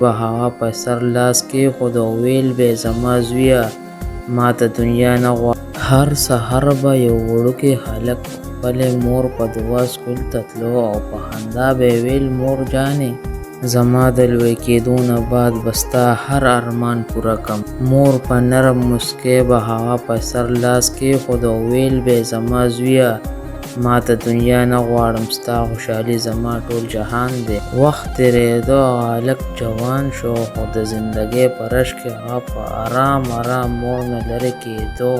به هغه په سر لاس کېښود او ویل به یې زما زویه ما ته دنیا نه غواړم. هر سحر به یو وړوکی هلک خپلې مور په دعا سکول ته تلو او په خندا به یې ویل مور جانې زما د لوی کېدو نه بعد به ستا هر ارمان پوره کړم. مور په نرم مسکۍ به هغه په سر لاس کېښود او ویل به یې زما زویه ما ته دنیا نه غواړم ستا خوشحالي زما ټول جهان دی. وخت تېرېدو هغه هلک جوان شو خو د زندګۍ په رش کې هغه په ارام مور نه لرې کېدو.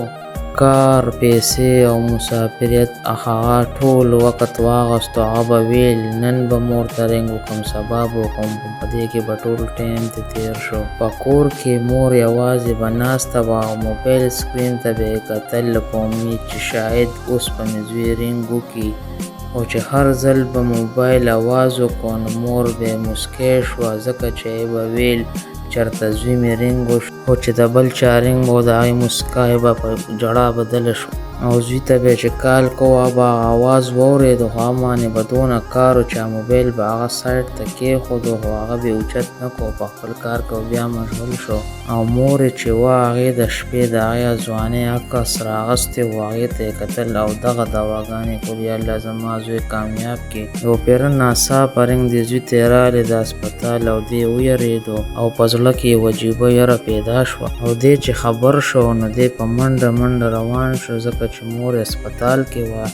کار پیسې او مسافریت هغه ټول وخت واخیستو. هغه به ویل نن به مور ته رنګ وکړم سبا به وکړم په دې کې به ټول ټایم ته تېر شو. په کور کې مور یوازې به ناسته وه او موبایل سکرین ته به یې کتل په امید چې شاید اوس به مې زوی رنګ وکړي او چې هر ځل به موبایل اواز وکړو نو مور به یې موسکی شوه ځکه چې یې به ویل چېرته زوی مې رنګ وشو خو چې د بل چا رنګ به و د هغې موسکا به په ژړا بدله شوه او زوی ته به چې کال کوو هغه به اواز واورېدو خو هغه باندې به دونه کار و چې موبایل به هغه سایډ ته کېښودو خو هغه به یې اوچت نه کړو په خپل کار کې بیا مشغول شو. او مور یې چې وه هغې د شپې د هغې ځوانۍ عکس رااخیستی و هغې ته یې کتل او دغه دواګانې کول یا الله زما زوی کامیاب کړي. یو پیره ناڅاپه رنګ دې زوی ته یې راغلی د هسپتال او دی ویرېدو او په زړه کې یې وجیبه یره پیدا شوه او دی چې خبر شو نو دی په منډه روان شو ځکه چې مور هسپتال کې وه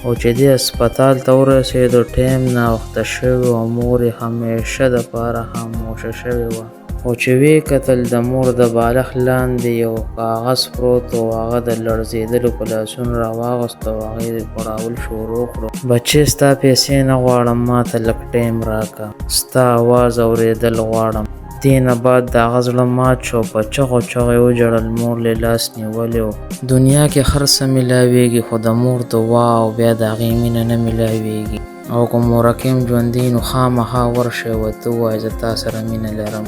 او چې دی هسپتال ته ورسېدو ټایم ناوخته شوی او مور یې همیشه دپاره خاموشه شوې وه او چې ویې کتل د مور د بالښت لاندې یو کاغذ پروت و هغه د لړزېدلو په لاسونو راواخیست او هغې یې غوړاول شروع کړو. بچې ستا پیسې نه غواړم ما ته لږ ټایم راکړه ستا اواز اورېدل غواړم. دې نه بعد د هغه زړه مات شو په چغو یې وژړل. مور یې لاس نیولی و. دنیا کې هر څه میلاویږي خو د مور دعا او بیا د هغې مینه نه میلاویږي او که مورکۍ ژوندۍ نو خامخا ورشئ ورته ووایئ زه تا سره مینه لرم.